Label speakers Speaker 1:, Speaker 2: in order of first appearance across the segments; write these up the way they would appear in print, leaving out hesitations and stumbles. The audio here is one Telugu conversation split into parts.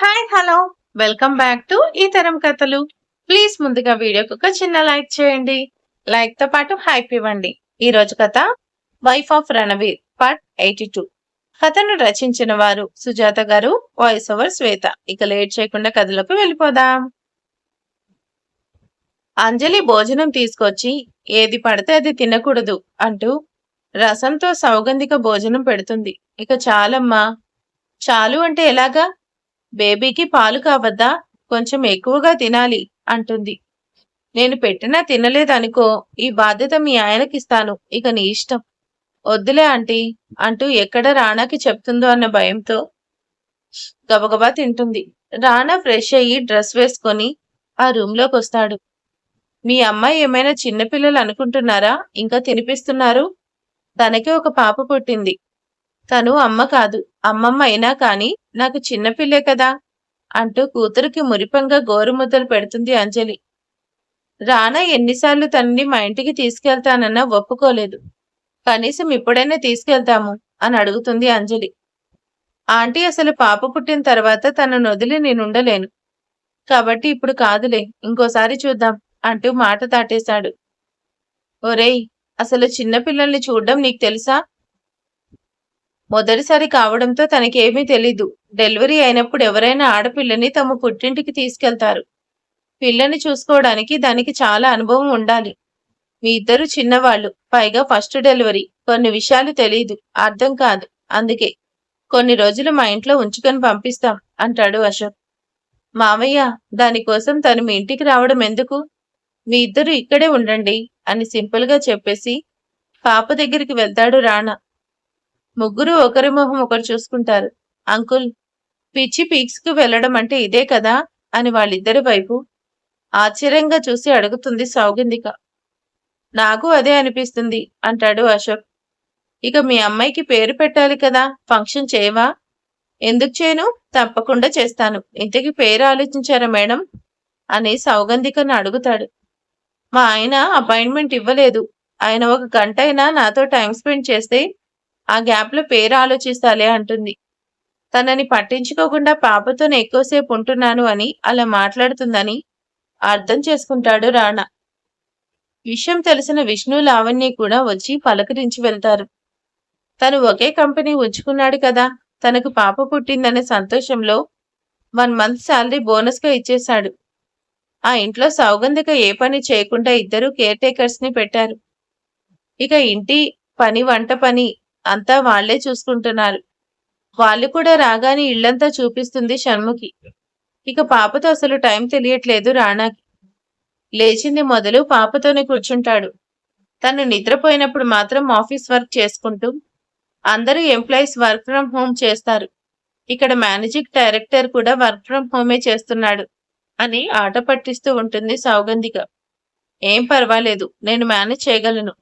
Speaker 1: Hi hello welcome back to ఈ తరం కథలు. ప్లీజ్ ముందుగా వీడియోకి ఒక చిన్న లైక్ చేయండి. లైక్ తో పాటు హైప్ ఇవ్వండి. ఈ రోజు కథ వైఫ్ ఆఫ్ రణవీర్ పార్ట్ 82. కథను రచించిన వారు సుజాత గారు, వాయిస్ ఓవర్ శ్వేత. ఇక లేట్ చేయకుండా కథలోకి వెళ్ళిపోదాం. అంజలి భోజనం తీసుకొచ్చి ఏది పడితే అది తినకూడదు అంటూ రసంతో సౌగంధిక భోజనం పెడుతుంది. ఇక చాలమ్మా. చాలు అంటే ఎలాగా? బేబీకి పాలు కావద్దా? కొంచెం ఎక్కువగా తినాలి అంటుంది. నేను పెట్టినా తినలేదనుకో, ఈ బాధ్యత మీ ఆయనకిస్తాను. ఇక నీ ఇష్టం. వద్దులే ఆంటీ అంటూ ఎక్కడ రానాకి చెప్తుందో అన్న భయంతో గబగబా తింటుంది. రానా ఫ్రెష్ అయ్యి డ్రెస్ వేసుకొని ఆ రూమ్లోకి వస్తాడు. మీ అమ్మాయి ఏమైనా చిన్నపిల్లలు అనుకుంటున్నారా ఇంకా తినిపిస్తున్నారు? తనకే ఒక పాప పుట్టింది. తను అమ్మ కాదు, అమ్మమ్మ అయినా కాని నాకు చిన్నపిల్లే కదా అంటూ కూతురికి మురిపంగా గోరుముద్దలు పెడుతుంది అంజలి. రానా ఎన్నిసార్లు తనని మా ఇంటికి తీసుకెళ్తానన్నా ఒప్పుకోలేదు. కనీసం ఇప్పుడైనా తీసుకెళ్తాము అని అడుగుతుంది అంజలి. ఆంటీ అసలు పాప పుట్టిన తర్వాత తనను వదిలి నేనుండలేను. కాబట్టి ఇప్పుడు కాదులే, ఇంకోసారి చూద్దాం అంటూ మాట దాటేశాడు. ఒరేయ్, అసలు చిన్నపిల్లల్ని చూడ్డం నీకు తెలుసా? మొదటిసారి కావడంతో తనకేమీ తెలీదు. డెలివరీ అయినప్పుడు ఎవరైనా ఆడపిల్లని తమ పుట్టింటికి తీసుకెళ్తారు. పిల్లని చూసుకోవడానికి దానికి చాలా అనుభవం ఉండాలి. మీ ఇద్దరు చిన్నవాళ్ళు, పైగా ఫస్ట్ డెలివరీ. కొన్ని విషయాలు తెలీదు, అర్థం కాదు. అందుకే కొన్ని రోజులు మా ఇంట్లో ఉంచుకొని పంపిస్తాం అంటాడు అశోక్. మావయ్య, దానికోసం తను మీ ఇంటికి రావడం ఎందుకు? మీ ఇద్దరు ఇక్కడే ఉండండి అని సింపుల్ గా చెప్పేసి పాప దగ్గరికి వెళ్తాడు రానా. ముగ్గురు ఒకరి మొహం ఒకరు చూసుకుంటారు. అంకుల్, పిచ్చి పీక్స్ కు వెళ్లడం అంటే ఇదే కదా అని వాళ్ళిద్దరి వైపు ఆశ్చర్యంగా చూసి అడుగుతుంది సౌగంధిక. నాకు అదే అనిపిస్తుంది అంటాడు అశోక్. ఇక మీ అమ్మాయికి పేరు పెట్టాలి కదా, ఫంక్షన్ చేయవా? ఎందుకు చేయను, తప్పకుండా చేస్తాను. ఇంతకీ పేరు ఆలోచించారా మేడం అని సౌగంధికను అడుగుతాడు. మా ఆయన అపాయింట్మెంట్ ఇవ్వలేదు. ఆయన ఒక గంట అయినా నాతో టైం స్పెండ్ చేస్తే ఆ గ్యాప్ లో పేరు ఆలోచిస్తాలే అంటుంది. తనని పట్టించుకోకుండా పాపతోనే ఎక్కువసేపు ఉంటున్నాను అని అలా మాట్లాడుతుందని అర్థం చేసుకుంటాడు రానా. విషయం తెలిసిన విష్ణు, లావణ్య కూడా వచ్చి పలకరించి వెళ్తారు. తను ఒకే కంపెనీ ఉంచుకున్నాడు కదా, తనకు పాప పుట్టిందనే సంతోషంలో 1 మంత్ శాలరీ బోనస్ గా ఇచ్చేశాడు. ఆ ఇంట్లో సౌగంధిక ఏ పని చేయకుండా ఇద్దరు కేర్ టేకర్స్ ని పెట్టారు. ఇక ఇంటి పని, వంట పని అంతా వాళ్లే చూసుకుంటున్నారు. వాళ్ళు కూడా రాగానే ఇళ్లంతా చూపిస్తుంది షణ్ముఖి. ఇక పాపతో అసలు టైం తెలియట్లేదు రానాకి. లేచింది మొదలు పాపతోనే కూర్చుంటాడు. తను నిద్రపోయినప్పుడు మాత్రం ఆఫీస్ వర్క్ చేసుకుంటూ, అందరూ ఎంప్లాయీస్ వర్క్ ఫ్రం హోమ్ చేస్తారు, ఇక్కడ మేనేజింగ్ డైరెక్టర్ కూడా వర్క్ ఫ్రం హోమే చేస్తున్నాడు అని ఆట పట్టిస్తూ ఉంటుంది సౌగంధిక. ఏం పర్వాలేదు, నేను మేనేజ్ చేయగలను.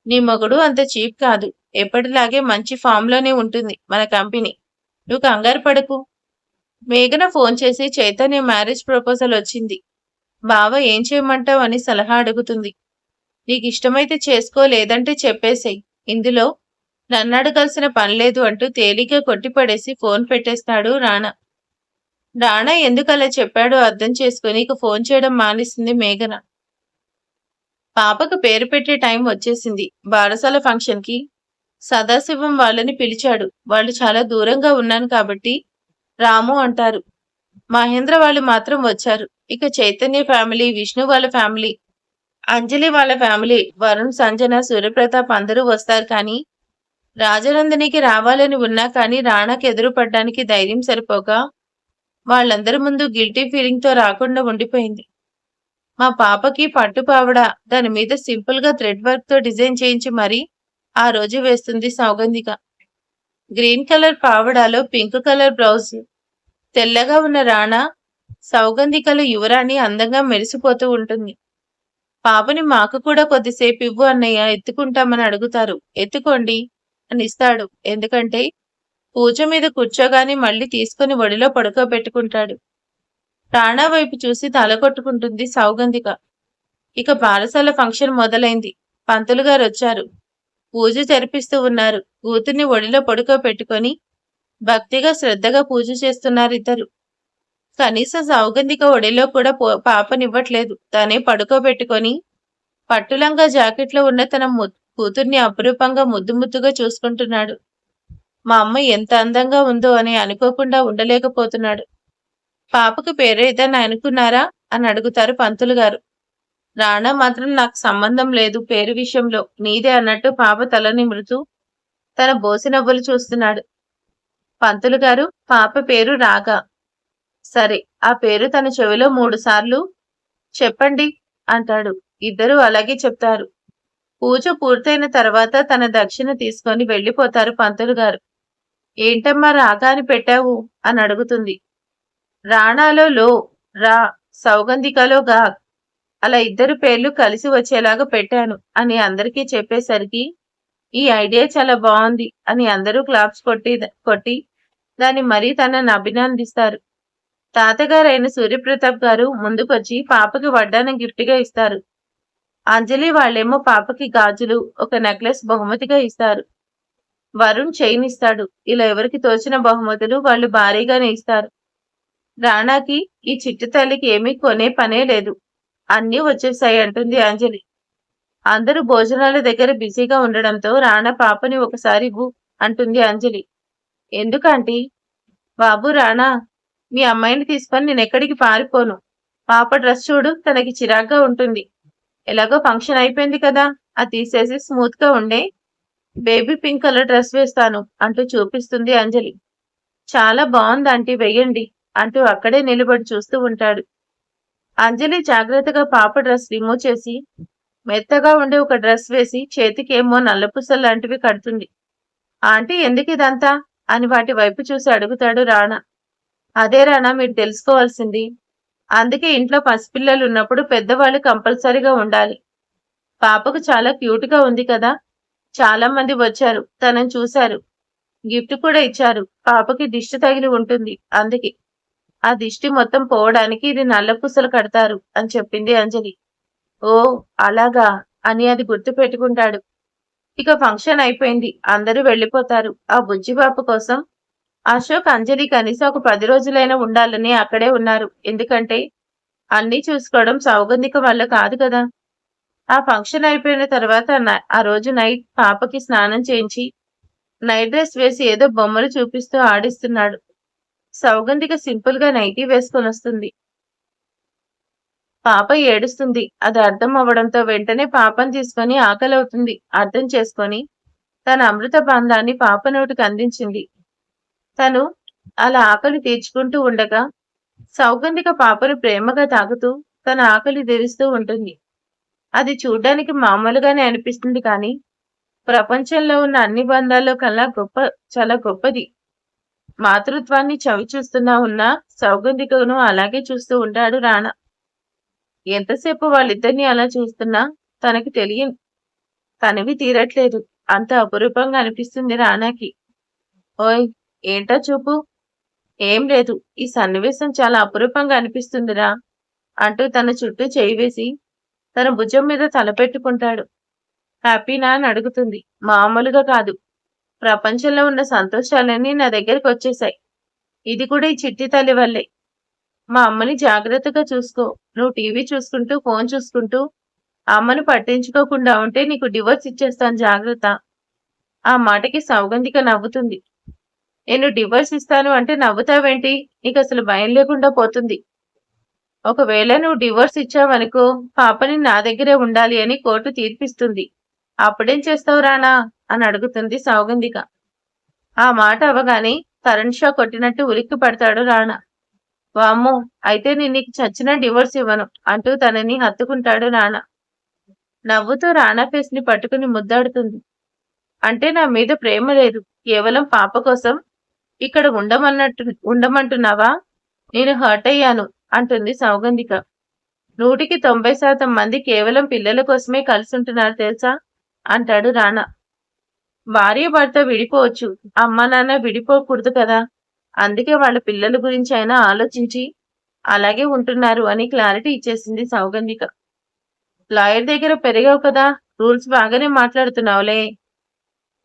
Speaker 1: నీ మొగుడు అంత చీప్ కాదు. ఎప్పటిలాగే మంచి ఫామ్ లోనే ఉంటుంది మన కంపెనీ. నువ్వు కంగారు పడకు. మేఘన ఫోన్ చేసి చైతన్య మ్యారేజ్ ప్రపోజల్ వచ్చింది. బావ ఏం చేయమంటావు అని సలహా అడుగుతుంది. నీకు ఇష్టమైతే చేసుకో, లేదంటే చెప్పేసేయ్. ఇందులో నన్ను అడగాల్సిన పనిలేదు అంటూ తేలిగ్గా కొట్టిపడేసి ఫోన్ పెట్టేస్తాడు రానా. రానా ఎందుకు అలా చెప్పాడో అర్థం చేసుకుని ఇక ఫోన్ చేయడం మానేసింది మేఘన. పాపకు పేరు పెట్టే టైం వచ్చేసింది. బారసాల ఫంక్షన్ కి సదాశివం వాళ్ళని పిలిచాడు. వాళ్ళు చాలా దూరంగా ఉన్నాను కాబట్టి రాము అంటారు. మహేంద్ర వాళ్ళు మాత్రం వచ్చారు. ఇక చైతన్య ఫ్యామిలీ, విష్ణు వాళ్ళ ఫ్యామిలీ, అంజలి వాళ్ళ ఫ్యామిలీ, వరుణ్, సంజన, సూర్యప్రతాప్ అందరూ వస్తారు. కానీ రాజనందినికి రావాలని ఉన్నా కానీ రానాకి ఎదురు పడ్డానికి ధైర్యం సరిపోక వాళ్ళందరి ముందు గిల్టీ ఫీలింగ్ తో రాకుండా ఉండిపోయింది. మా పాపకి పట్టుపావడ, దాని మీద సింపుల్ గా థ్రెడ్ వర్క్ తో డిజైన్ చేయించి మరీ ఆ రోజు వేస్తుంది సౌగంధిక. గ్రీన్ కలర్ పావడాలో పింక్ కలర్ బ్లౌజ్. తెల్లగా ఉన్న రానా సౌగంధికలు యువరాణి అందంగా మెరిసిపోతూ ఉంటుంది. పాపని మాకు కూడా కొద్దిసేపు ఇవ్వు అన్నయ్య, ఎత్తుకుంటామని అడుగుతారు. ఎత్తుకోండి అని ఇస్తాడు. ఎందుకంటే పూజ మీద కూర్చోగానే మళ్ళీ తీసుకుని ఒడిలో పడుకోబెట్టుకుంటాడు. రానా వైపు చూసి తల కొట్టుకుంటుంది సౌగంధిక. ఇక బారసాల ఫంక్షన్ మొదలైంది. పంతులు గారు వచ్చారు. పూజ జరిపిస్తూ ఉన్నారు. కూతుర్ని ఒడిలో పడుకోబెట్టుకొని భక్తిగా శ్రద్ధగా పూజ చేస్తున్నారు ఇద్దరు. కనీసం సౌగంధిక ఒడిలో కూడా పాపనివ్వట్లేదు. తనే పడుకోబెట్టుకొని పట్టులంగా జాకెట్లో ఉన్న తన కూతుర్ని అపురూపంగా ముద్దు ముద్దుగా చూసుకుంటున్నాడు. మా అమ్మ ఎంత అందంగా ఉందో అని అనుకోకుండా ఉండలేకపోతున్నాడు. పాపకు పేరేదన్నా అనుకున్నారా అని అడుగుతారు పంతులు గారు. రాణా మాత్రం నాకు సంబంధం లేదు పేరు విషయంలో, నీదే అన్నట్టు పాప తల నిమురుతూ తన బోసినవ్వులు చూస్తున్నాడు. పంతులు గారు, పాప పేరు రాగా. సరే, ఆ పేరు తన చెవిలో 3 సార్లు చెప్పండి అంటాడు. ఇద్దరూ అలాగే చెప్తారు. పూజ పూర్తయిన తర్వాత తన దక్షిణ తీసుకొని వెళ్ళిపోతారు పంతులు గారు. ఏంటమ్మా రాగా అని పెట్టావు అని అడుగుతుంది. రాణాలో లో రా, సౌగంధికలో గా, అలా ఇద్దరు పేర్లు కలిసి వచ్చేలాగా పెట్టాను అని అందరికీ చెప్పేసరికి ఈ ఐడియా చాలా బాగుంది అని అందరూ క్లాప్స్ కొట్టి దాన్ని మరీ తనని అభినందిస్తారు. తాతగారైన సూర్యప్రతాప్ గారు ముందుకొచ్చి పాపకి వడ్డానం గిఫ్ట్గా ఇస్తారు. అంజలి వాళ్ళేమో పాపకి గాజులు, ఒక నెక్లెస్ బహుమతిగా ఇస్తారు. వరుణ్ చైన్ ఇస్తాడు. ఇలా ఎవరికి తోచిన బహుమతులు వాళ్ళు భారీగానే ఇస్తారు. రాణాకి ఈ చిట్టు తల్లికి ఏమీ కొనే పనే లేదు. అన్నీ వచ్చేసాయి అంటుంది అంజలి. అందరూ భోజనాల దగ్గర బిజీగా ఉండడంతో రాణా పాపని ఒకసారి ఇవ్వు అంటుంది అంజలి. ఎందుకంటీ? బాబు రాణా, మీ అమ్మాయిని తీసుకొని నేనెక్కడికి పారిపోను. పాప డ్రెస్ చూడు, తనకి చిరాగ్గా ఉంటుంది. ఎలాగో ఫంక్షన్ అయిపోయింది కదా, అది తీసేసి స్మూత్ గా ఉండే బేబీ పింక్ కలర్ డ్రెస్ వేస్తాను అంటూ చూపిస్తుంది అంజలి. చాలా బాగుంది ఆంటీ, వెయ్యండి అంటూ అక్కడే నిలబడి చూస్తూ ఉంటాడు. అంజలి జాగ్రత్తగా పాప డ్రెస్ రిమూవ్ చేసి మెత్తగా ఉండే ఒక డ్రెస్ వేసి చేతికేమో నల్లపూసలు లాంటివి కడుతుంది. ఆంటీ ఎందుకు ఇదంతా అని వాటి వైపు చూసి అడుగుతాడు రాణా. అదే రాణా, మీరు తెలుసుకోవాల్సింది. అందుకే ఇంట్లో పసిపిల్లలు ఉన్నప్పుడు పెద్దవాళ్ళు కంపల్సరీగా ఉండాలి. పాపకు చాలా క్యూట్ గా ఉంది కదా, చాలా మంది వచ్చారు, తనని చూశారు, గిఫ్ట్ కూడా ఇచ్చారు. పాపకి దిష్టి తగిలి ఉంటుంది, అందుకే ఆ దిష్టి మొత్తం పోవడానికి ఇది నల్ల పూసలు కడతారు అని చెప్పింది అంజలి. ఓ అలాగా అని అది గుర్తు పెట్టుకుంటాడు. ఇక ఫంక్షన్ అయిపోయింది, అందరూ వెళ్ళిపోతారు. ఆ బుజ్జిబాబు కోసం అశోక్, అంజలి కనీసం ఒక 10 రోజులైనా ఉండాలని అక్కడే ఉన్నారు. ఎందుకంటే అన్నీ చూసుకోవడం సౌగంధిక వల్ల కాదు కదా. ఆ ఫంక్షన్ అయిపోయిన తర్వాత ఆ రోజు నైట్ పాపకి స్నానం చేయించి నైట్ డ్రెస్ వేసి ఏదో బొమ్మలు చూపిస్తూ ఆడిస్తున్నాడు. సౌగంధిక సింపుల్ గా నైటీ వేసుకొని వస్తుంది. పాప ఏడుస్తుంది. అది అర్థం అవ్వడంతో వెంటనే పాపను తీసుకొని ఆకలవుతుంది అర్థం చేసుకొని తన అమృత బంధాన్ని పాప నోటికి అందించింది. తను అలా ఆకలి తీర్చుకుంటూ ఉండగా సౌగంధిక పాపను ప్రేమగా తాగుతూ తన ఆకలి తీరుస్తూ ఉంటుంది. అది చూడ్డానికి మామూలుగానే అనిపిస్తుంది, కానీ ప్రపంచంలో ఉన్న అన్ని బంధాల్లో కల్లా చాలా గొప్పది. మాతృత్వాన్ని చవి చూస్తున్నా ఉన్న సౌగంధికను అలాగే చూస్తూ ఉంటాడు రాణా. ఎంతసేపు వాళ్ళిద్దరిని అలా చూస్తున్నా తనకి తనవి తీరట్లేదు. అంత అపురూపంగా అనిపిస్తుంది రాణాకి. ఓయ్, ఏంటా చూపు? ఏం లేదు, ఈ సన్నివేశం చాలా అపురూపంగా అనిపిస్తుందిరా అంటూ తన చుట్టూ చేయి వేసి తన భుజం మీద తలపెట్టుకుంటాడు. హ్యాపీనా అని అడుగుతుంది. మామూలుగా కాదు, ప్రపంచంలో ఉన్న సంతోషాలన్నీ నా దగ్గరికి వచ్చేసాయి. ఇది కూడా ఈ చిట్టి తల్లి వల్లే. మా అమ్మని జాగ్రత్తగా చూసుకో. నువ్వు టీవీ చూసుకుంటూ ఫోన్ చూసుకుంటూ అమ్మను పట్టించుకోకుండా ఉంటే నీకు డివోర్స్ ఇచ్చేస్తాను, జాగ్రత్త. ఆ మాటకి సౌగంధిక నవ్వుతుంది. నేను డివోర్స్ ఇస్తాను అంటే నవ్వుతావేంటి? నీకు అసలు భయం లేకుండా పోతుంది. ఒకవేళ నువ్వు డివోర్స్ ఇచ్చావనుకో, పాపని నా దగ్గరే ఉండాలి అని కోర్టు తీర్పిస్తుంది. అప్పుడేం చేస్తావు రానా అని అడుగుతుంది సౌగంధిక. ఆ మాట అవగానే కరెంట్ షాక్ కొట్టినట్టు ఉలిక్కి పడతాడు రాణా. వామ్మో, అయితే నేను నీకు చచ్చినా డివోర్స్ ఇవ్వను అంటూ తనని హత్తుకుంటాడు రాణా. నవ్వుతూ రాణా ఫేస్ ని పట్టుకుని ముద్దాడుతుంది. అంటే నా మీద ప్రేమ లేదు, కేవలం పాప కోసం ఇక్కడ ఉండమంటున్నావా? నేను హర్ట్ అయ్యాను అంటుంది సౌగంధిక. 190% మంది కేవలం పిల్లల కోసమే కలిసి ఉంటున్నారు తెలుసా అంటాడు రాణా. భార్య భర్త విడిపోవచ్చు, అమ్మ నాన్న విడిపోకూడదు కదా. అందుకే వాళ్ళ పిల్లల గురించి అయినా ఆలోచించి అలాగే ఉంటున్నారు అని క్లారిటీ ఇచ్చేసింది సౌగంధిక. లాయర్ దగ్గర పెరిగావు కదా, రూల్స్ బాగానే మాట్లాడుతున్నావులే.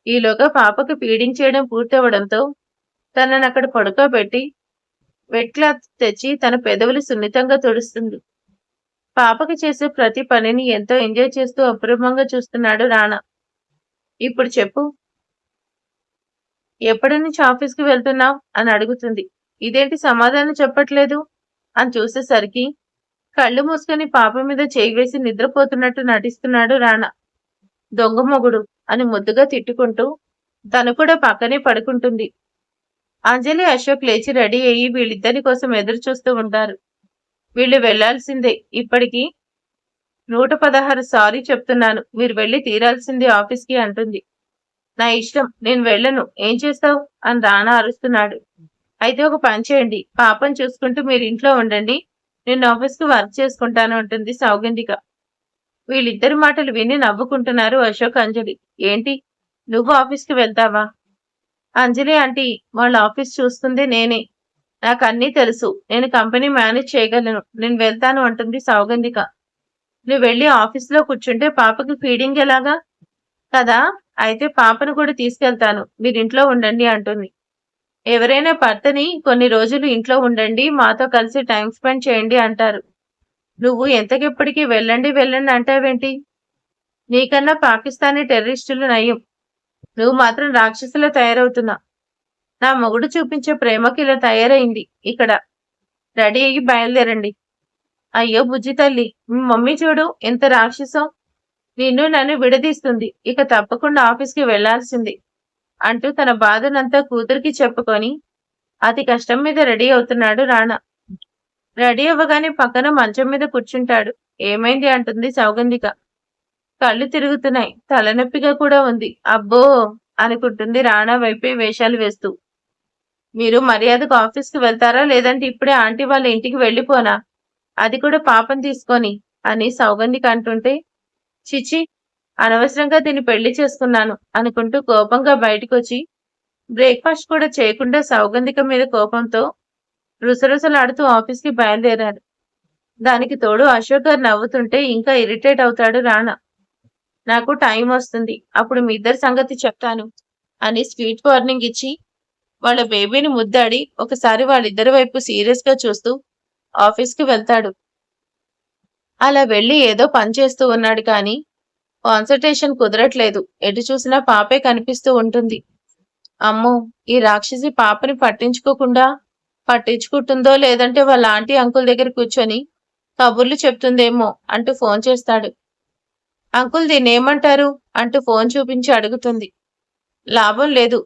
Speaker 1: ఈలోగా పాపకు ఫీడింగ్ చేయడం పూర్తవడంతో తనని అక్కడ పడుకోబెట్టి వెట్ క్లాత్ తెచ్చి తన పెదవులు సున్నితంగా తుడుస్తుంది. పాపకి చేసే ప్రతి పనిని ఎంతో ఎంజాయ్ చేస్తూ అపురూపంగా చూస్తున్నాడు రానా. ఇప్పుడు చెప్పు, ఎప్పటి నుంచి ఆఫీస్‌కి వెళ్తున్నావు అని అడుగుతుంది. ఇదేంటి సమాధానం చెప్పట్లేదు అని చూసేసరికి కళ్ళు మూసుకొని పాప మీద చేయి వేసి నిద్రపోతున్నట్టు నటిస్తున్నాడు రానా. దొంగ మొగుడు అని ముద్దుగా తిట్టుకుంటూ తను కూడా పక్కనే పడుకుంటుంది. అంజలి, అశోక్ లేచి రెడీ అయ్యి వీళ్ళిద్దరి కోసం ఎదురు చూస్తూ ఉంటారు. వీళ్ళు వెళ్లాల్సిందే. ఇప్పటికి 116 సారీ చెప్తున్నాను. మీరు వెళ్ళి తీరాల్సిందే ఆఫీస్‌కి అంటుంది. నా ఇష్టం, నేను వెళ్ళను. ఏం చేస్తావు అని రానా అరుస్తున్నాడు. అయితే ఒక పని చేయండి, పాపని చూసుకుంటూ మీరు ఇంట్లో ఉండండి. నేను ఆఫీస్‌కి వర్క్ చేసుకుంటాను అంటుంది సౌగంధిక. వీళ్ళిద్దరి మాటలు విని నవ్వుకుంటున్నారు అశోక్, అంజలి. ఏంటి, నువ్వు ఆఫీస్‌కి వెళ్తావా? అంజలి ఆంటీ, వాళ్ళ ఆఫీస్ చూస్తుంది నేనే. నాకు అన్నీ తెలుసు. నేను కంపెనీ మేనేజ్ చేయగలను. నేను వెళ్తాను అంటుంది సౌగంధిక. నువ్వు వెళ్ళి ఆఫీస్‌లో కూర్చుంటే పాపకి ఫీడింగ్ ఎలాగా? కదా, అయితే పాపను కూడా తీసుకెళ్తాను. మీరు ఇంట్లో ఉండండి అంటుంది. ఎవరైనా భర్తని కొన్ని రోజులు ఇంట్లో ఉండండి, మాతో కలిసి టైం స్పెండ్ చేయండి అంటారు. నువ్వు ఎంతకెప్పటికీ వెళ్ళండి వెళ్ళండి అంటావేంటి? నీకన్నా పాకిస్తానీ టెర్రరిస్టులు నయం. నువ్వు మాత్రం రాక్షసులా తయారవుతున్నా. నా మొగుడు చూపించే ప్రేమకి ఇలా తయారైంది ఇక్కడ. రెడీ అయ్యి బయలుదేరండి. అయ్యో బుజ్జి తల్లి, మీ మమ్మీ చూడు ఎంత రాక్షసం. నిన్ను నన్ను విడదీస్తుంది. ఇక తప్పకుండా ఆఫీస్‌కి వెళ్లాల్సింది అంటూ తన బాధనంతా కూతురికి చెప్పుకొని అతి కష్టం మీద రెడీ అవుతున్నాడు రానా. రెడీ అవ్వగానే పక్కన మంచం మీద కూర్చుంటాడు. ఏమైంది అంటుంది సౌగంధిక. కళ్ళు తిరుగుతున్నాయి, తలనొప్పిగా కూడా ఉంది. అబ్బో అనుకుంటుంది రానా వైపే వేషాలు వేస్తూ. మీరు మర్యాదకు ఆఫీస్‌కి వెళ్తారా, లేదంటే ఇప్పుడే ఆంటీ వాళ్ళ ఇంటికి వెళ్ళిపోనా, అది కూడా పాపని తీసుకొని అని సౌగంధిక అంటుంటే, చిచి, అనవసరంగా దీన్ని పెళ్లి చేసుకున్నాను అనుకుంటూ కోపంగా బయటకొచ్చి బ్రేక్ఫాస్ట్ కూడా చేయకుండా సౌగంధిక మీద కోపంతో రుసరుసలాడుతూ ఆఫీస్‌కి బయలుదేరాడు. దానికి తోడు అశోక్ గారు నవ్వుతుంటే ఇంకా ఇరిటేట్ అవుతాడు రానా. నాకు టైం వస్తుంది, అప్పుడు మీ ఇద్దరి సంగతి చెప్తాను అని స్వీట్ వార్నింగ్ ఇచ్చి వాళ్ళ బేబీని ముద్దాడి ఒకసారి వాళ్ళిద్దరి వైపు సీరియస్ గా చూస్తూ ఆఫీస్‌కి వెళ్తాడు. అలా వెళ్లి ఏదో పని చేస్తూ ఉన్నాడు కానీ కాన్సంట్రేషన్ కుదరట్లేదు. ఎటు చూసినా పాపే కనిపిస్తూ ఉంటుంది. అమ్మో, ఈ రాక్షసి పాపని పట్టించుకుంటుందో లేదంటే వాళ్ళ ఆంటీ అంకుల్ దగ్గర కూర్చొని కబుర్లు చెప్తుందేమో అంటూ ఫోన్ చేస్తాడు. అంకుల్, దీన్నేమంటారు అంటూ ఫోన్ చూపించి అడుగుతుంది. లాభం లేదు,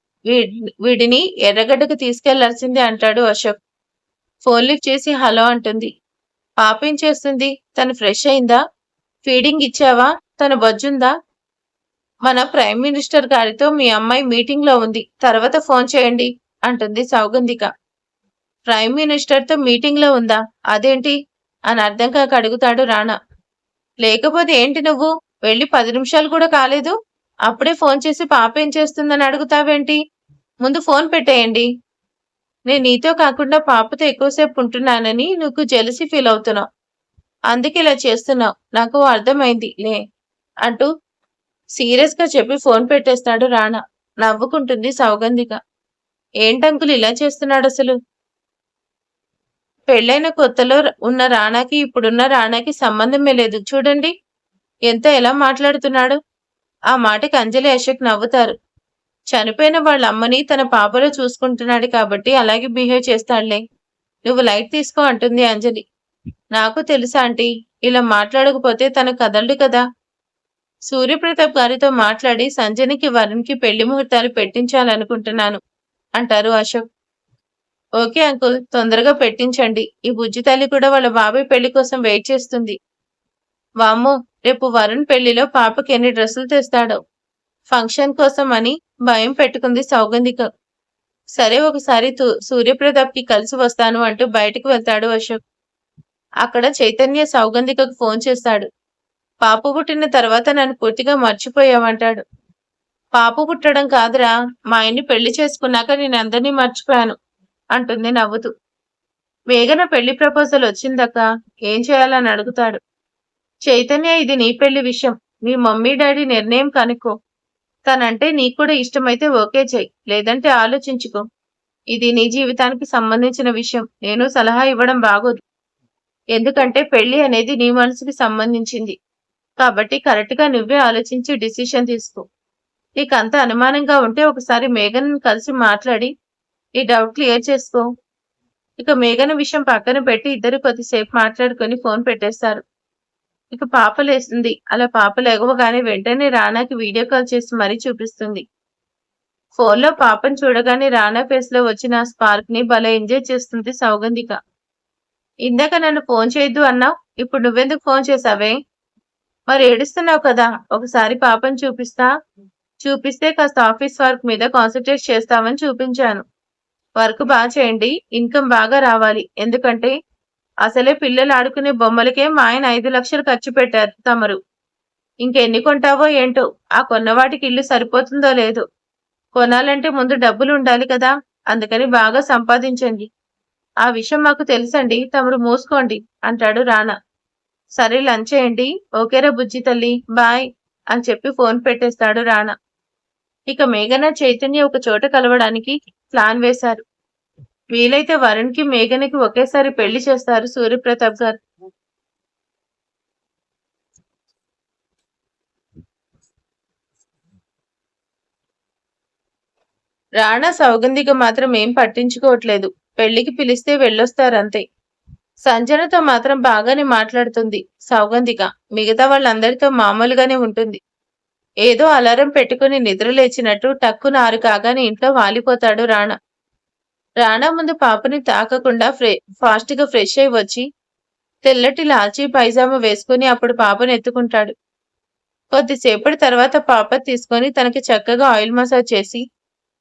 Speaker 1: వీడిని ఎర్రగడ్డకు తీసుకెళ్లాల్సిందే అంటాడు అశోక్. ఫోన్ లిఫ్ట్ చేసి హలో అంటుంది. పాప ఏం చేస్తుంది? తను ఫ్రెష్ అయిందా? ఫీడింగ్ ఇచ్చావా? తన బొజ్జుందా? మన ప్రైమ్ మినిస్టర్ గారితో మీ అమ్మాయి మీటింగ్ లో ఉంది, తర్వాత ఫోన్ చేయండి అంటుంది సౌగంధిక. ప్రైమ్ మినిస్టర్ తో మీటింగ్ లో ఉందా? అదేంటి అని అర్థం కాక అడుగుతాడు రానా. లేకపోతే ఏంటి, నువ్వు వెళ్ళి 10 నిమిషాలు కూడా కాలేదు, అప్పుడే ఫోన్ చేసి పాప ఏం చేస్తుందని అడుగుతావేంటి? ముందు ఫోన్ పెట్టేయండి. నేను నీతో కాకుండా పాపతో ఎక్కువసేపు ఉంటున్నానని నువ్వు జెలసీ ఫీల్ అవుతున్నావు. అందుకే ఇలా చేస్తున్నావు. నాకు అర్థమైంది లే అంటూ సీరియస్ గా చెప్పి ఫోన్ పెట్టేస్తాడు రానా. నవ్వుకుంటుంది సౌగంధిక. ఏంటంకుల్ ఇలా చేస్తున్నాడు అసలు? పెళ్ళైన కొత్తలో ఉన్న రానాకి ఇప్పుడున్న రానాకి సంబంధమే లేదు. చూడండి ఎలా మాట్లాడుతున్నాడు. ఆ మాటకి అంజలి, అశోక్ నవ్వుతారు. చనిపోయిన వాళ్ళ అమ్మని తన పాపలో చూసుకుంటున్నాడు కాబట్టి అలాగే బిహేవ్ చేస్తాడులే. నువ్వు లైట్ తీసుకో అంటుంది అంజలి. నాకు తెలుసా ఆంటీ, ఇలా మాట్లాడకపోతే తను కదలడు కదా. సూర్యప్రతాప్ గారితో మాట్లాడి సంజనికి వరుణ్కి పెళ్లి ముహూర్తాలు పెట్టించాలనుకుంటున్నాను అంటారు అశోక్. ఓకే అంకుల్, తొందరగా పెట్టించండి. ఈ బుజ్జి తల్లి కూడా వాళ్ళ బాబాయ్ పెళ్లి కోసం వెయిట్ చేస్తుంది. వామ్మో, రేపు వరుణ్ పెళ్లిలో పాపకి ఎన్ని డ్రెస్సులు తెస్తాడో. ఫంక్షన్ కోసం అని భయం పెట్టుకుంది సౌగంధిక. సరే, ఒకసారి సూర్యప్రతాప్ కి కలిసి వస్తాను అంటూ బయటకు వెళ్తాడు అశోక్. అక్కడ చైతన్య సౌగంధికకు ఫోన్ చేస్తాడు. పాప పుట్టిన తర్వాత నన్ను పూర్తిగా మర్చిపోయావంటాడు. పాప పుట్టడం కాదురా, మా ఆయన్ని పెళ్లి చేసుకున్నాక నేను అందరినీ మర్చిపోయాను అంటుంది నవ్వుతూ. వేగన పెళ్లి ప్రపోజల్ వచ్చిందక్క, ఏం చేయాలని అడుగుతాడు. చైతన్య, ఇది నీ పెళ్లి విషయం. మీ మమ్మీ డాడీ నిర్ణయం కనుక్కో. తనంటే నీకు కూడా ఇష్టమైతే ఓకే చెయ్యి, లేదంటే ఆలోచించుకో. ఇది నీ జీవితానికి సంబంధించిన విషయం. నేను సలహా ఇవ్వడం బాగోదు. ఎందుకంటే పెళ్లి అనేది నీ మనసుకి సంబంధించింది. కాబట్టి కరెక్ట్‌గా నువ్వే ఆలోచించి డిసిషన్ తీసుకో. నీకంత అనుమానంగా ఉంటే ఒకసారి మేఘన్‌ని కలిసి మాట్లాడి ఈ డౌట్ క్లియర్ చేసుకో. ఇక మేఘన విషయం పక్కన పెట్టి ఇద్దరు కొద్దిసేపు మాట్లాడుకొని ఫోన్ పెట్టేస్తారు. ఇక పాప లేస్తుంది. అలా పాప లెగవగానే వెంటనే రానాకి వీడియో కాల్ చేసి మరీ చూపిస్తుంది. ఫోన్‌లో పాపని చూడగానే రానా ఫేస్‌లో వచ్చిన ఆ స్పార్క్‌ని భలే ఎంజాయ్ చేస్తుంది సౌగంధిక. ఇందాక నన్ను ఫోన్ చేయొద్దు అన్నావ్. ఇప్పుడు నువ్వెందుకు ఫోన్ చేశావే? మరి ఏడుస్తున్నావు కదా! ఒకసారి పాపని చూపిస్తే కాస్త ఆఫీస్ వర్క్ మీద కాన్సంట్రేట్ చేస్తావని చూపించాను. వర్క్ చేయండి. ఇన్‌కమ్ బాగా రావాలి. ఎందుకంటే అసలే పిల్లలు ఆడుకునే బొమ్మలకే మా ఆయన 5 లక్షలు ఖర్చు పెట్టారు తమరు. ఇంకెన్ని కొంటావో ఏంటో! ఆ కొన్న వాటికి ఇల్లు సరిపోతుందో లేదో! కొనాలంటే ముందు డబ్బులుండాలి కదా! అందుకని బాగా సంపాదించండి. ఆ విషయం మాకు తెలుసండి. తమరు మూసుకోండి అంటాడు రానా. సరే లంచ్ చేయండి. ఓకేరా బుజ్జి తల్లి. బాయ్ అని చెప్పి ఫోన్ పెట్టేస్తాడు రానా. ఇక మేఘన, చైతన్య ఒక చోట కలవడానికి ప్లాన్ వేశారు. వీలైతే వరుణ్‌కి, మేఘనకి ఒకేసారి పెళ్లి చేస్తారు సూర్యప్రతాప్ గారు. రాణా, సౌగంధిక మాత్రం ఏం పట్టించుకోవట్లేదు. పెళ్లికి పిలిస్తే వెళ్ళొస్తారంతే. సంజనతో మాత్రం బాగానే మాట్లాడుతుంది సౌగంధిక. మిగతా వాళ్ళందరితో మామూలుగానే ఉంటుంది. ఏదో అలారం పెట్టుకుని నిద్ర లేచినట్టు టక్కున 6 కాగానే ఇంట్లో వాలిపోతాడు రాణా. రాణా ముందు పాపని తాకకుండా ఫాస్ట్ గా ఫ్రెష్ అయి వచ్చి తెల్లటి లాల్చీ పైజామా వేసుకుని అప్పుడు పాపను ఎత్తుకుంటాడు. కొద్దిసేపటి తర్వాత పాప తీసుకొని తనకి చక్కగా ఆయిల్ మసాజ్ చేసి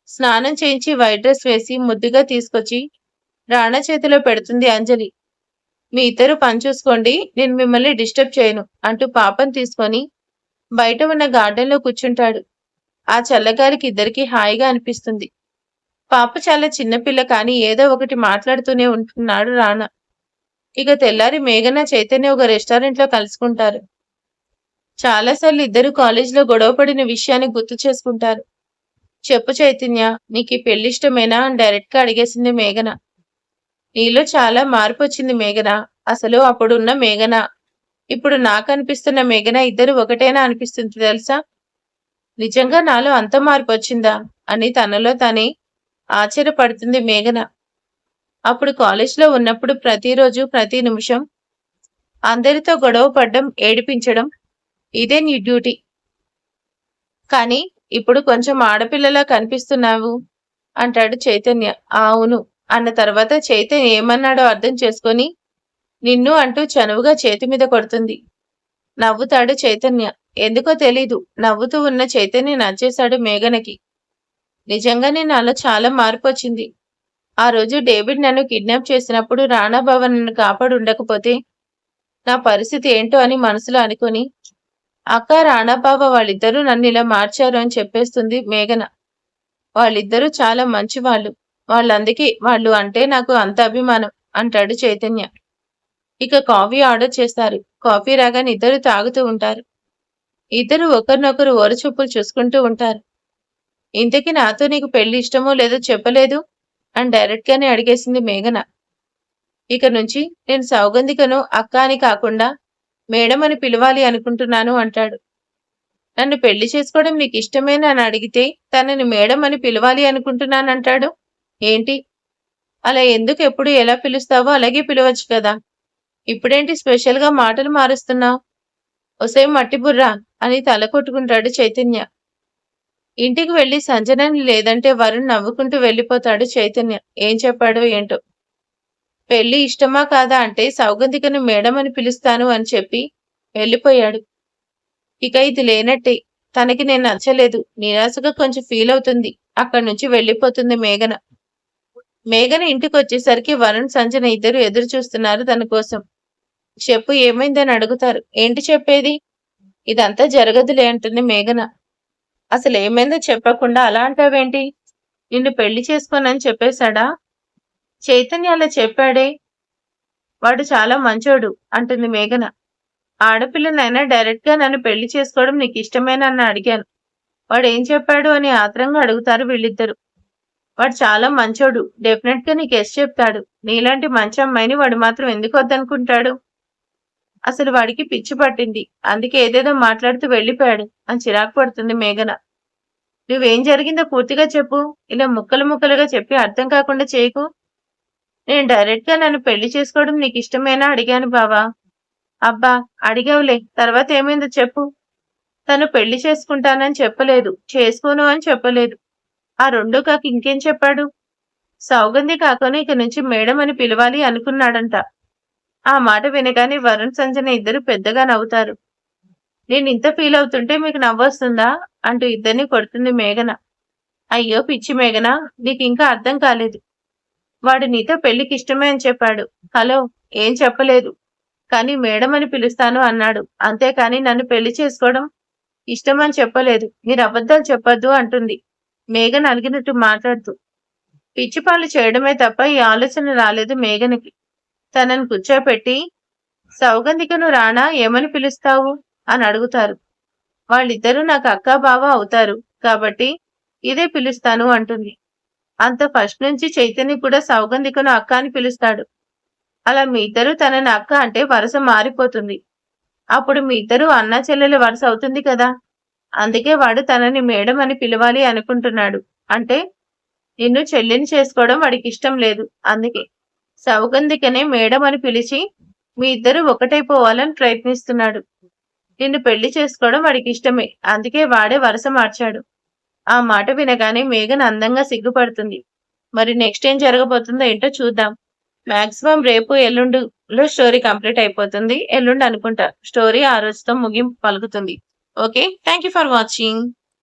Speaker 1: స్నానం చేయించి వైట్ డ్రెస్ వేసి ముద్దుగా తీసుకొచ్చి రాణా చేతిలో పెడుతుంది అంజలి. మీ ఇద్దరు పని చూసుకోండి, నేను మిమ్మల్ని డిస్టర్బ్ చేయను అంటూ పాపను తీసుకొని బయట ఉన్న గార్డెన్లో కూర్చుంటాడు. ఆ చల్లగాలికి ఇద్దరికీ హాయిగా అనిపిస్తుంది. పాప చాలా చిన్నపిల్ల కానీ ఏదో ఒకటి మాట్లాడుతూనే ఉంటున్నాడు రానా. ఇక తెల్లారి మేఘన, చైతన్య ఒక రెస్టారెంట్ లో కలుసుకుంటారు. చాలాసార్లు ఇద్దరు కాలేజీలో గొడవపడిన విషయాన్ని గుర్తు చేసుకుంటారు. చెప్పు చైతన్య, నీకు ఈ పెళ్లి ఇష్టమేనా అని డైరెక్ట్ గా అడిగేసింది మేఘన. నీలో చాలా మార్పు వచ్చింది మేఘన. అసలు అప్పుడున్న మేఘన, ఇప్పుడు నాకు అనిపిస్తున్న మేఘన ఇద్దరు ఒకటేనా అనిపిస్తుంది తెలుసా. నిజంగా నాలో అంత మార్పు వచ్చిందా అని తనలో తానే ఆశ్చర్యపడుతుంది మేఘన. అప్పుడు కాలేజ్లో ఉన్నప్పుడు ప్రతిరోజు ప్రతి నిమిషం అందరితో గొడవ పడ్డం, ఏడిపించడం ఇదే నీ డ్యూటీ. కానీ ఇప్పుడు కొంచెం ఆడపిల్లలా కనిపిస్తున్నావు అంటాడు చైతన్య. అవును అన్న తర్వాత చైతన్య ఏమన్నాడో అర్థం చేసుకొని నిన్ను అంటూ చనువుగా చేతి మీద కొడుతుంది. నవ్వుతాడు చైతన్య. ఎందుకో తెలీదు, నవ్వుతూ ఉన్న చైతన్య నచ్చేశాడు మేఘనకి. నిజంగానే నాలో చాలా మార్పు వచ్చింది. ఆ రోజు డేవిడ్ నన్ను కిడ్నాప్ చేసినప్పుడు రాణా బావ నన్ను కాపాడు ఉండకపోతే నా పరిస్థితి ఏంటో అని మనసులో అనుకొని అక్క, రాణా బావ వాళ్ళిద్దరూ నన్ను ఇలా మార్చారు అని చెప్పేస్తుంది మేఘన. వాళ్ళిద్దరూ చాలా మంచివాళ్ళు. వాళ్ళందుకే వాళ్ళు అంటే నాకు అంత అభిమానం అంటాడు చైతన్య. ఇక కాఫీ ఆర్డర్ చేస్తారు. కాఫీ రాగానే ఇద్దరు తాగుతూ ఉంటారు. ఇద్దరు ఒకరినొకరు ఓరచూపులు చూసుకుంటూ ఉంటారు. ఇంతకీ నాతో నీకు పెళ్లి ఇష్టమో లేదో చెప్పలేదు అని డైరెక్ట్ గానే అడిగేసింది మేఘన. ఇక నుంచి నేను సౌగంధికను అక్క అని కాకుండా మేడం అని పిలవాలి అనుకుంటున్నాను అంటాడు. నన్ను పెళ్లి చేసుకోవడం నీకు ఇష్టమేనా అని అడిగితే తనని మేడం అని పిలవాలి అనుకుంటున్నానంటాడు. ఏంటి అలా ఎందుకు ఎప్పుడు ఎలా పిలుస్తావో అలాగే పిలవచ్చు కదా. ఇప్పుడేంటి స్పెషల్ గా మాటలు మారుస్తున్నావు? ఒసే మట్టి బుర్రా అని తల కొట్టుకుంటాడు చైతన్య. ఇంటికి వెళ్లి సంజనని లేదంటే వరుణ్ నవ్వుకుంటూ వెళ్ళిపోతాడు చైతన్య. ఏం చెప్పాడో ఏంటో. పెళ్లి ఇష్టమా కాదా అంటే సౌగంధికను మేడం అని పిలుస్తాను అని చెప్పి వెళ్ళిపోయాడు. ఇక ఇది లేనట్టే. తనకి నేను నచ్చలేదు. నిరాశగా కొంచెం ఫీల్ అవుతుంది. అక్కడి నుంచి వెళ్ళిపోతుంది మేఘన. మేఘన ఇంటికి వచ్చేసరికి వరుణ్, సంజన ఇద్దరు ఎదురు చూస్తున్నారు తన కోసం. చెప్పు ఏమైందని అడుగుతారు. ఏంటి చెప్పేది? ఇదంతా జరగదులే అంటుంది మేఘన. అసలు ఏమైందో చెప్పకుండా అలా అంటావేంటి? నిన్ను పెళ్లి చేసుకోనని చెప్పేశాడా? చైతన్య అలా చెప్పాడే. వాడు చాలా మంచోడు అంటుంది మేఘన. ఆడపిల్లనైనా డైరెక్ట్ గా నన్ను పెళ్లి చేసుకోవడం నీకు ఇష్టమేనా అని అడిగాను. వాడు ఏం చెప్పాడు అని ఆత్రంగా అడుగుతారు వీళ్ళిద్దరు. వాడు చాలా మంచోడు. డెఫినెట్ గా నీకు ఎస్ చెప్తాడు. నీలాంటి మంచి అమ్మాయిని వాడు మాత్రం ఎందుకు వద్దనుకుంటాడు? అసలు వాడికి పిచ్చి పట్టింది. అందుకే ఏదేదో మాట్లాడుతూ వెళ్ళిపోయాడు అని చిరాకు పడుతుంది మేఘన. నువ్వేం జరిగిందో పూర్తిగా చెప్పు. ఇలా ముక్కలు ముక్కలుగా చెప్పి అర్థం కాకుండా చేయకు. నేను డైరెక్ట్ గా నన్ను పెళ్లి చేసుకోవడం నీకు ఇష్టమేనా అడిగాను బావా. అబ్బా, అడిగావులే, తర్వాత ఏమైందో చెప్పు. తను పెళ్లి చేసుకుంటానని చెప్పలేదు, చేసుకోను అని చెప్పలేదు. ఆ రెండో కాక ఇంకేం చెప్పాడు? సౌగంధి కాకను ఇక నుంచి మేడం అని పిలవాలి అనుకున్నాడంట. ఆ మాట వినగానే వరుణ్ సంజన ఇద్దరు పెద్దగా నవ్వుతారు. నేను ఇంత ఫీల్ అవుతుంటే మీకు నవ్వొస్తుందా అంటూ ఇద్దరిని కొడుతుంది మేఘన. అయ్యో పిచ్చి మేఘన, నీకు ఇంకా అర్థం కాలేదు. వాడు నీతో పెళ్లికి ఇష్టమే అని చెప్పాడు. హలో, ఏం చెప్పలేదు. కానీ మేడం అని పిలుస్తాను అన్నాడు. అంతేకాని నన్ను పెళ్లి చేసుకోవడం ఇష్టమని చెప్పలేదు. మీరు అబద్ధాలు చెప్పొద్దు అంటుంది మేఘన అలిగినట్టు మాట్లాడుతూ. పిచ్చిపాలు చేయడమే తప్ప ఈ ఆలోచన రాలేదు మేఘనకి. తనను కూర్చోపెట్టి సౌగంధికను రానా ఏమని పిలుస్తావు అని అడుగుతారు. వాళ్ళిద్దరూ నాకు అక్కా బావ అవుతారు కాబట్టి ఇదే పిలుస్తాను అంటుంది. అంత ఫస్ట్ నుంచి చైతన్య కూడా సౌగంధికను అక్క అని పిలుస్తాడు. అలా మీ ఇద్దరు తనని అక్క అంటే వరుస మారిపోతుంది. అప్పుడు మీ ఇద్దరు అన్నా చెల్లెల వరుస అవుతుంది కదా. అందుకే వాడు తనని మేడం అని పిలవాలి అనుకుంటున్నాడు. అంటే నిన్ను చెల్లిని చేసుకోవడం వాడికి ఇష్టం లేదు. అందుకే సౌగంధికనే మేడం అని పిలిచి మీ ఇద్దరు ఒకటైపోవాలని ప్రయత్నిస్తున్నాడు. నిన్ను పెళ్లి చేసుకోవడం వాడికి ఇష్టమే. అందుకే వాడే వరుస మార్చాడు. ఆ మాట వినగానే మేఘన అందంగా సిగ్గుపడుతుంది. మరి నెక్స్ట్ ఏం జరగబోతుందో ఏంటో చూద్దాం. మాక్సిమం రేపు ఎల్లుండిలో స్టోరీ కంప్లీట్ అయిపోతుంది. ఎల్లుండి అనుకుంటా స్టోరీ ఆ రోజుతో ముగింపు పలుకుతుంది. Okay, thank you for watching.